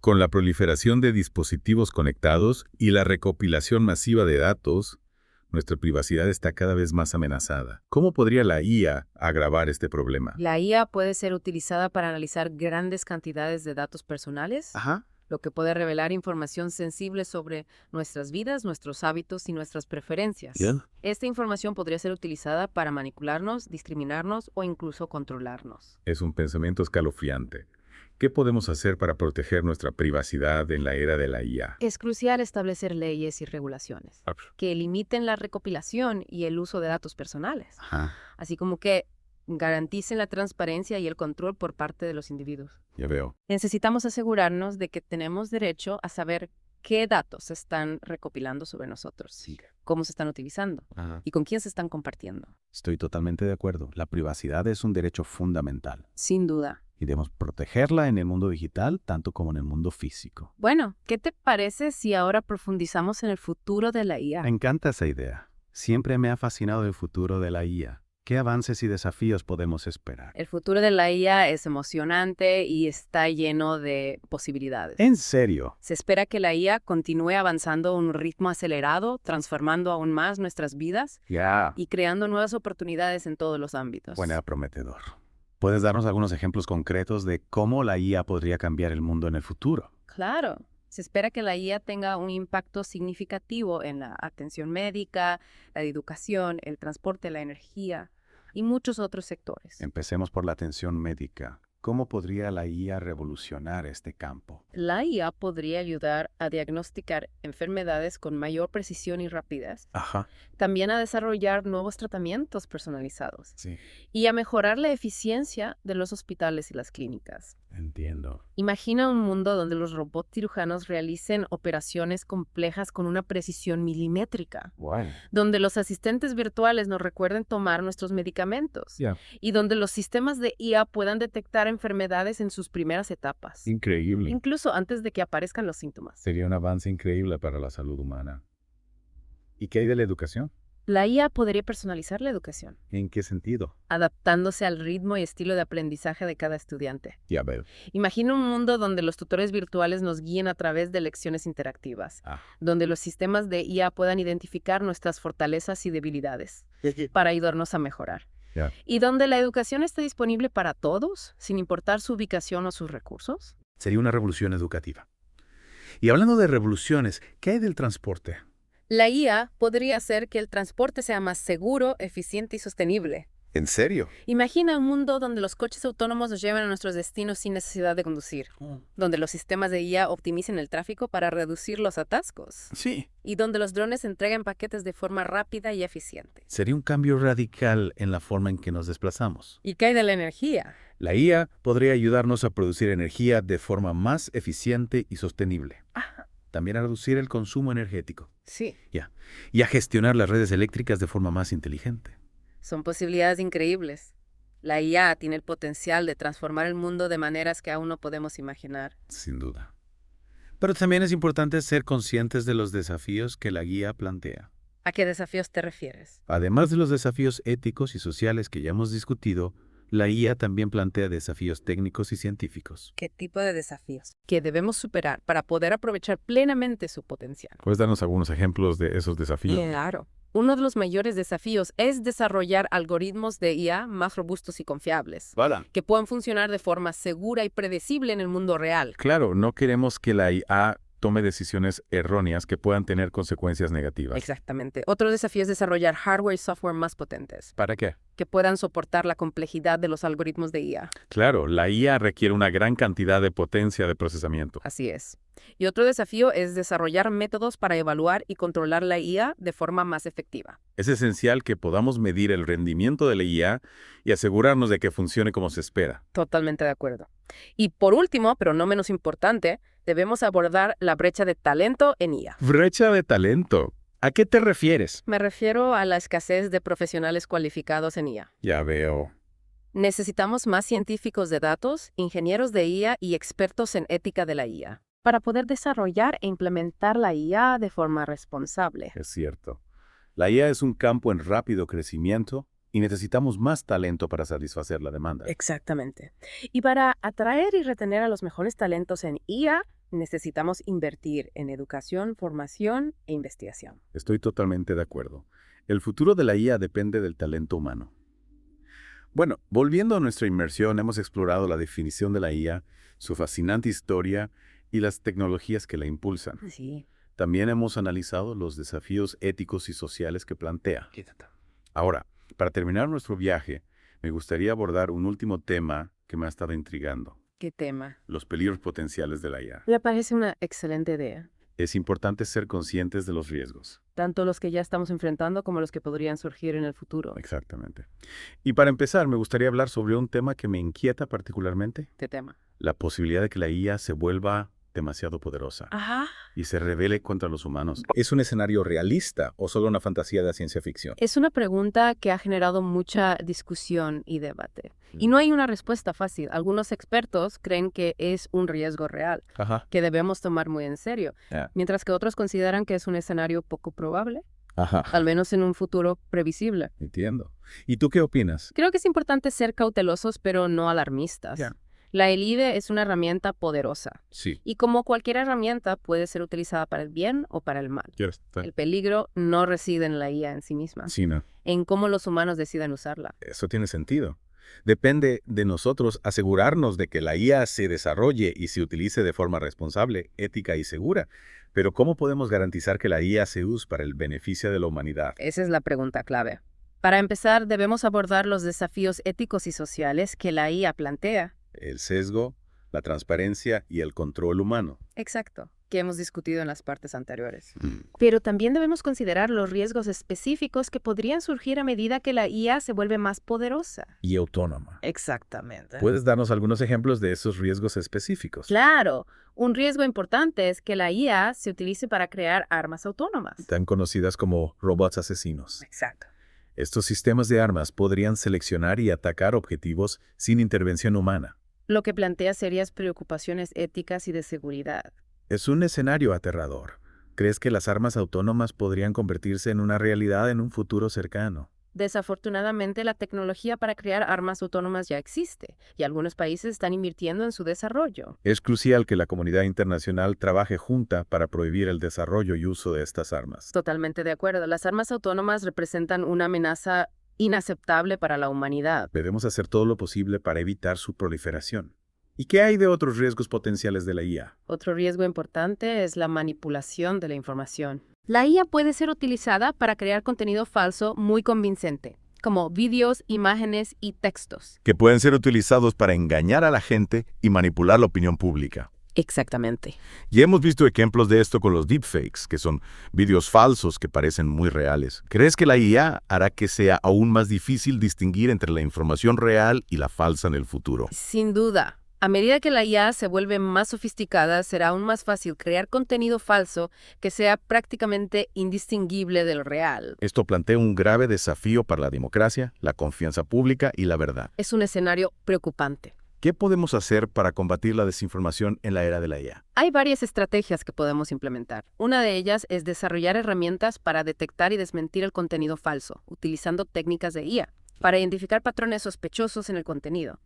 Con la proliferación de dispositivos conectados y la recopilación masiva de datos, nuestra privacidad está cada vez más amenazada. ¿Cómo podría la IA agravar este problema? La IA puede ser utilizada para analizar grandes cantidades de datos personales, Ajá. lo que puede revelar información sensible sobre nuestras vidas, nuestros hábitos y nuestras preferencias. Esta información podría ser utilizada para manipularnos, discriminarnos o incluso controlarnos. Es un pensamiento escalofriante. ¿Qué podemos hacer para proteger nuestra privacidad en la era de la IA? Es crucial establecer leyes y regulaciones que limiten la recopilación y el uso de datos personales, Ajá. así como que garanticen la transparencia y el control por parte de los individuos. Ya veo. Necesitamos asegurarnos de que tenemos derecho a saber qué datos se están recopilando sobre nosotros, cómo se están utilizando y con quién se están compartiendo. Estoy totalmente de acuerdo. La privacidad es un derecho fundamental Sin duda. y debemos protegerla en el mundo digital tanto como en el mundo físico. Bueno, ¿qué te parece si ahora profundizamos en el futuro de la IA? Me encanta esa idea. Siempre me ha fascinado el futuro de la IA. ¿Qué avances y desafíos podemos esperar? El futuro de la IA es emocionante y está lleno de posibilidades. ¿En serio? Se espera que la IA continúe avanzando a un ritmo acelerado, transformando aún más nuestras vidas Ya. y creando nuevas oportunidades en todos los ámbitos. Suena prometedor. ¿Puedes darnos algunos ejemplos concretos de cómo la IA podría cambiar el mundo en el futuro? Claro. Se espera que la IA tenga un impacto significativo en la atención médica, la educación, el transporte, la energía y muchos otros sectores. Empecemos por la atención médica. ¿Cómo podría la IA revolucionar este campo? La IA podría ayudar a diagnosticar enfermedades con mayor precisión y rapidez, Ajá. también a desarrollar nuevos tratamientos personalizados Sí. y a mejorar la eficiencia de los hospitales y las clínicas. Entiendo. Imagina un mundo donde los robots cirujanos realicen operaciones complejas con una precisión milimétrica, Bueno. donde los asistentes virtuales nos recuerden tomar nuestros medicamentos y donde los sistemas de IA puedan detectar enfermedades en sus primeras etapas, Increíble. incluso antes de que aparezcan los síntomas. Sería un avance increíble para la salud humana. ¿Y qué hay de la educación? La IA podría personalizar la educación, ¿En qué sentido? adaptándose al ritmo y estilo de aprendizaje de cada estudiante. Ya veo. Imagina un mundo donde los tutores virtuales nos guíen a través de lecciones interactivas, donde los sistemas de IA puedan identificar nuestras fortalezas y debilidades para ayudarnos a mejorar. Ya. Y donde la educación esté disponible para todos, sin importar su ubicación o sus recursos. Sería una revolución educativa. Y hablando de revoluciones, ¿qué hay del transporte? La IA podría hacer que el transporte sea más seguro, eficiente y sostenible. ¿En serio? Imagina un mundo donde los coches autónomos nos lleven a nuestros destinos sin necesidad de conducir, donde los sistemas de IA optimicen el tráfico para reducir los atascos Sí. y donde los drones entreguen paquetes de forma rápida y eficiente. Sería un cambio radical en la forma en que nos desplazamos. ¿Y qué hay de la energía? La IA podría ayudarnos a producir energía de forma más eficiente y sostenible. También a reducir el consumo energético. Sí. Y a gestionar las redes eléctricas de forma más inteligente. Son posibilidades increíbles. La IA tiene el potencial de transformar el mundo de maneras que aún no podemos imaginar. Sin duda. Pero también es importante ser conscientes de los desafíos que la guía plantea. ¿A qué desafíos te refieres? Además de los desafíos éticos y sociales que ya hemos discutido, la IA también plantea desafíos técnicos y científicos. ¿Qué tipo de desafíos? Que debemos superar para poder aprovechar plenamente su potencial. ¿Puedes darnos algunos ejemplos de esos desafíos? Claro. Uno de los mayores desafíos es desarrollar algoritmos de IA más robustos y confiables, que puedan funcionar de forma segura y predecible en el mundo real. Claro, no queremos que la IA tome decisiones erróneas que puedan tener consecuencias negativas. Exactamente. Otro desafío es desarrollar hardware y software más potentes, ¿Para qué? que puedan soportar la complejidad de los algoritmos de IA. Claro, la IA requiere una gran cantidad de potencia de procesamiento. Así es. Y otro desafío es desarrollar métodos para evaluar y controlar la IA de forma más efectiva. Es esencial que podamos medir el rendimiento de la IA y asegurarnos de que funcione como se espera. Totalmente de acuerdo. Y por último, pero no menos importante, debemos abordar la brecha de talento en IA. Brecha de talento. ¿A qué te refieres? Me refiero a la escasez de profesionales cualificados en IA. Ya veo. Necesitamos más científicos de datos, ingenieros de IA y expertos en ética de la IA para poder desarrollar e implementar la IA de forma responsable. Es cierto. La IA es un campo en rápido crecimiento y necesitamos más talento para satisfacer la demanda. Exactamente. Y para atraer y retener a los mejores talentos en IA, necesitamos invertir en educación, formación e investigación. Estoy totalmente de acuerdo. El futuro de la IA depende del talento humano. Bueno, volviendo a nuestra inmersión, hemos explorado la definición de la IA, su fascinante historia y las tecnologías que la impulsan. Sí. También hemos analizado los desafíos éticos y sociales que plantea. Ahora, para terminar nuestro viaje, me gustaría abordar un último tema que me ha estado intrigando: ¿Qué tema? los peligros potenciales de la IA. Me parece una excelente idea. Es importante ser conscientes de los riesgos. Tanto los que ya estamos enfrentando como los que podrían surgir en el futuro. Exactamente. Y para empezar, me gustaría hablar sobre un tema que me inquieta particularmente: ¿Qué tema? la posibilidad de que la IA se vuelva demasiado poderosa Ajá. y se rebele contra los humanos. ¿Es un escenario realista o solo una fantasía de ciencia ficción? Es una pregunta que ha generado mucha discusión y debate. Y no hay una respuesta fácil. Algunos expertos creen que es un riesgo real, Ajá. que debemos tomar muy en serio, Ya. mientras que otros consideran que es un escenario poco probable, Ajá. al menos en un futuro previsible. Entiendo. ¿Y tú qué opinas? Creo que es importante ser cautelosos, pero no alarmistas. Ya. La ELIDE es una herramienta poderosa, Sí. y como cualquier herramienta puede ser utilizada para el bien o para el mal. ¿Quieres? El peligro no reside en la IA en sí misma, Sí, no. en cómo los humanos decidan usarla. Eso tiene sentido. Depende de nosotros asegurarnos de que la IA se desarrolle y se utilice de forma responsable, ética y segura. Pero ¿cómo podemos garantizar que la IA se use para el beneficio de la humanidad? Esa es la pregunta clave. Para empezar, debemos abordar los desafíos éticos y sociales que la IA plantea. El sesgo, la transparencia y el control humano. Exacto, que hemos discutido en las partes anteriores. Pero también debemos considerar los riesgos específicos que podrían surgir a medida que la IA se vuelve más poderosa. Y autónoma. Exactamente. ¿Puedes darnos algunos ejemplos de esos riesgos específicos? Claro, un riesgo importante es que la IA se utilice para crear armas autónomas. Tan conocidas como robots asesinos. Exacto. Estos sistemas de armas podrían seleccionar y atacar objetivos sin intervención humana. Lo que plantea serias preocupaciones éticas y de seguridad. Es un escenario aterrador. ¿Crees que las armas autónomas podrían convertirse en una realidad en un futuro cercano? Desafortunadamente, la tecnología para crear armas autónomas ya existe, y algunos países están invirtiendo en su desarrollo. Es crucial que la comunidad internacional trabaje junta para prohibir el desarrollo y uso de estas armas. Totalmente de acuerdo. Las armas autónomas representan una amenaza inaceptable para la humanidad. Debemos hacer todo lo posible para evitar su proliferación. ¿Y qué hay de otros riesgos potenciales de la IA? Otro riesgo importante es la manipulación de la información. La IA puede ser utilizada para crear contenido falso muy convincente, como vídeos, imágenes y textos. Que pueden ser utilizados para engañar a la gente y manipular la opinión pública. Exactamente. Y hemos visto ejemplos de esto con los deepfakes, que son vídeos falsos que parecen muy reales. ¿Crees que la IA hará que sea aún más difícil distinguir entre la información real y la falsa en el futuro? Sin duda. A medida que la IA se vuelve más sofisticada, será aún más fácil crear contenido falso que sea prácticamente indistinguible del real. Esto plantea un grave desafío para la democracia, la confianza pública y la verdad. Es un escenario preocupante. ¿Qué podemos hacer para combatir la desinformación en la era de la IA? Hay varias estrategias que podemos implementar. Una de ellas es desarrollar herramientas para detectar y desmentir el contenido falso, utilizando técnicas de IA, para identificar patrones sospechosos en el contenido.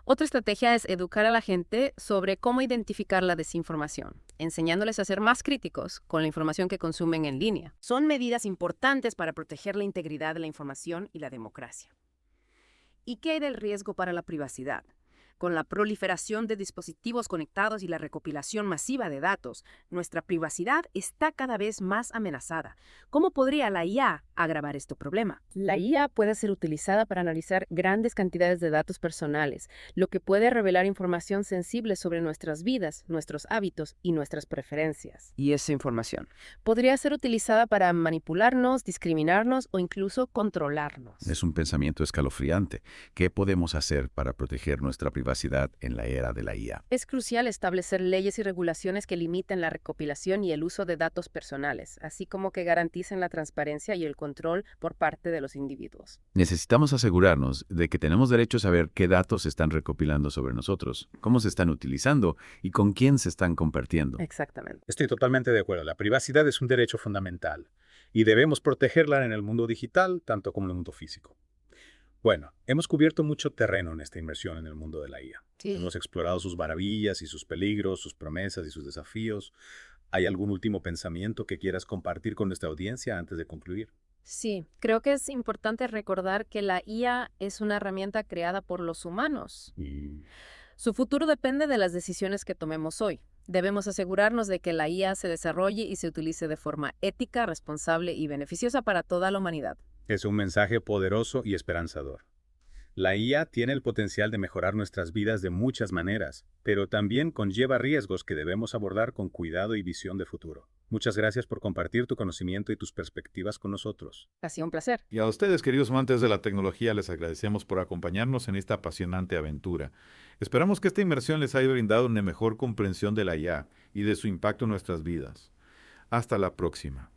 Otra estrategia es educar a la gente sobre cómo identificar la desinformación, enseñándoles a ser más críticos con la información que consumen en línea. Son medidas importantes para proteger la integridad de la información y la democracia. ¿Y qué hay del riesgo para la privacidad? Con la proliferación de dispositivos conectados y la recopilación masiva de datos, nuestra privacidad está cada vez más amenazada. ¿Cómo podría la IA agravar este problema? La IA puede ser utilizada para analizar grandes cantidades de datos personales, lo que puede revelar información sensible sobre nuestras vidas, nuestros hábitos y nuestras preferencias. ¿Y esa información? Podría ser utilizada para manipularnos, discriminarnos o incluso controlarnos. Es un pensamiento escalofriante. ¿Qué podemos hacer para proteger nuestra privacidad en la era de la IA? Es crucial establecer leyes y regulaciones que limiten la recopilación y el uso de datos personales, así como que garanticen la transparencia y el control por parte de los individuos. Necesitamos asegurarnos de que tenemos derecho a saber qué datos se están recopilando sobre nosotros, cómo se están utilizando y con quién se están compartiendo. Exactamente. Estoy totalmente de acuerdo. La privacidad es un derecho fundamental y debemos protegerla en el mundo digital tanto como en el mundo físico. Bueno, hemos cubierto mucho terreno en esta inmersión en el mundo de la IA. Sí. Hemos explorado sus maravillas y sus peligros, sus promesas y sus desafíos. ¿Hay algún último pensamiento que quieras compartir con nuestra audiencia antes de concluir? Sí, creo que es importante recordar que la IA es una herramienta creada por los humanos. Su futuro depende de las decisiones que tomemos hoy. Debemos asegurarnos de que la IA se desarrolle y se utilice de forma ética, responsable y beneficiosa para toda la humanidad. Es un mensaje poderoso y esperanzador. La IA tiene el potencial de mejorar nuestras vidas de muchas maneras, pero también conlleva riesgos que debemos abordar con cuidado y visión de futuro. Muchas gracias por compartir tu conocimiento y tus perspectivas con nosotros. Ha sido un placer. Y a ustedes, queridos amantes de la tecnología, les agradecemos por acompañarnos en esta apasionante aventura. Esperamos que esta inmersión les haya brindado una mejor comprensión de la IA y de su impacto en nuestras vidas. Hasta la próxima.